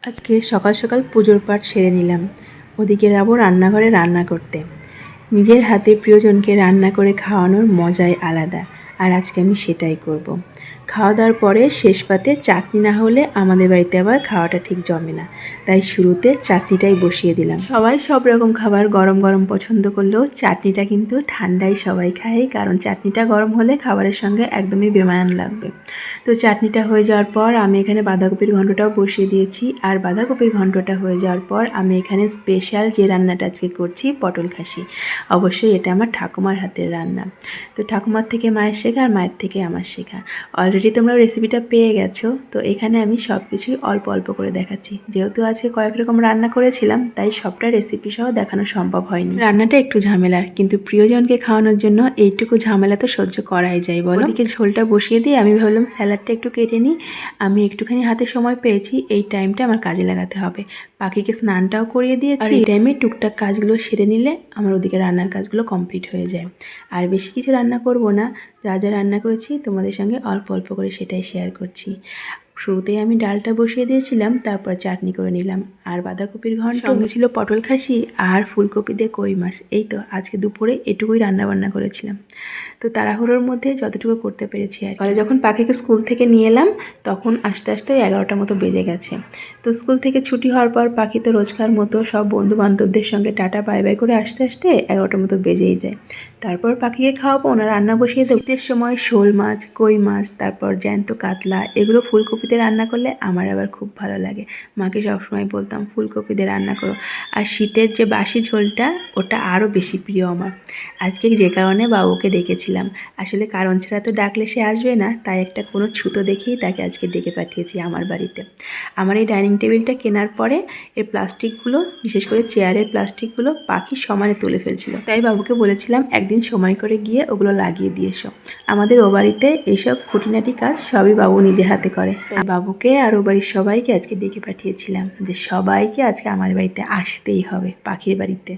আজকে সকাল সকাল পুজোর পাঠ সেরে নিলাম। ওদিকে যাবো রান্নাঘরে রান্না করতে। নিজের হাতে প্রিয়জনকে রান্না করে খাওয়ানোর মজাই আলাদা, আর আজকে আমি সেটাই করব। খাওয়া দাওয়ার পরে শেষ পাতে চাটনি না হলে আমাদের বাড়িতে আবার খাওয়াটা ঠিক জমে না, তাই শুরুতে চাটনিটাই বসিয়ে দিলাম। সবাই সব রকম খাবার গরম গরম পছন্দ করলেও চাটনিটা কিন্তু ঠান্ডাই সবাই খায়, কারণ চাটনিটা গরম হলে খাবারের সঙ্গে একদমই বেমানান লাগবে। তো চাটনিটা হয়ে যাওয়ার পর আমি এখানে বাঁধাকপির ঘন্টটাও বসিয়ে দিয়েছি, আর বাঁধাকপির ঘন্টটা হয়ে যাওয়ার পর আমি এখানে স্পেশাল যে রান্নাটা আজকে করছি পটল খাসি। অবশ্যই এটা আমার ঠাকুমার হাতের রান্না। তো ঠাকুমার থেকে মায়ের শেখা, আর মায়ের থেকে আমার শেখা। অলরেডি তোমরা রেসিপিটা পেয়ে গেছো। তো এখানে আমি সব কিছুই অল্প অল্প করে দেখাচ্ছি, যেহেতু আজকে কয়েক রকম রান্না করেছিলাম তাই সবটা রেসিপি সহ দেখানো সম্ভব হয়নি। রান্নাটা একটু ঝামেলার, কিন্তু প্রিয়জনকে খাওয়ানোর জন্য এইটুকু ঝামেলা তো সহ্য করাই যায় বলো। ওদিকে ঝোলটা বসিয়ে দিয়ে আমি ভাবলাম স্যালাডটা একটু কেটে নিই। আমি একটুখানি হাতে সময় পেয়েছি, এই টাইমটা আমার কাজে লাগাতে হবে। পাখিকে স্নানটাও করিয়ে দিয়েছি, এই টাইমে টুকটাক কাজগুলো সেরে নিলে আমার ওদিকে রান্নার কাজগুলো কমপ্লিট হয়ে যায়। আর বেশি কিছু রান্না করব না, যা যা রান্না করেছি তোমাদের সঙ্গে অল্প অল্প করে সেটাই শেয়ার করছি। শুরুতেই আমি ডালটা বসিয়ে দিয়েছিলাম, তারপর চাটনি করে নিলাম, আর বাঁধাকপির ঘন্ট, সঙ্গে ছিল পটল খাসি আর ফুলকপি দিয়ে কই মাছ। এই তো আজকে দুপুরে এটুকুই রান্নাবান্না করেছিলাম। তো তাড়াহুড়োর মধ্যে যতটুকু করতে পেরেছি। আর ফলে যখন পাখিকে স্কুল থেকে নিয়ে এলাম তখন আস্তে আস্তে 11টার মতো বেজে গেছে। তো স্কুল থেকে ছুটি হওয়ার পর পাখি তো রোজকার মতো সব বন্ধু বান্ধবদের সঙ্গে টাটা বাই বাই করে আস্তে আস্তে 11টার মতো বেজেই যায়। তারপর পাখিকে খাওয়াবো না, রান্না বসিয়ে দেবো। শীতের সময় শোল মাছ, কই মাছ, তারপর জ্যান্ত কাতলা, এগুলো ফুলকপিতে রান্না করলে আমার আবার খুব ভালো লাগে। মাকে সবসময় বলতাম ফুলকপি দিয়ে রান্না করো। আর শীতের যে বাসি ঝোলটা, ওটা আরও বেশি প্রিয় আমার। আজকে যে কারণে বাবুকে ডেকেছিলাম, আসলে কারণ ছাড়া তো ডাকলে সে আসবে না, তাই একটা কোনো ছুতো দেখেই তাকে আজকে ডেকে পাঠিয়েছি আমার বাড়িতে। আমার এই ডাইনিং টেবিলটা কেনার পরে এই প্লাস্টিকগুলো, বিশেষ করে চেয়ারের প্লাস্টিকগুলো পাখি সমানে তুলে ফেলছিল, তাই বাবুকে বলেছিলাম একদিন সময় করে গিয়ে ওগুলো লাগিয়ে দিয়ে এসো। আমাদের ও বাড়িতে এইসব খুঁটিনাটি কাজ সবই বাবু নিজে হাতে করে। তাই বাবুকে আর ও বাড়ির সবাইকে আজকে ডেকে পাঠিয়েছিলাম যে সবাইকে আজকে আমার বাড়িতে আসতেই হবে, পাখির বাড়িতে।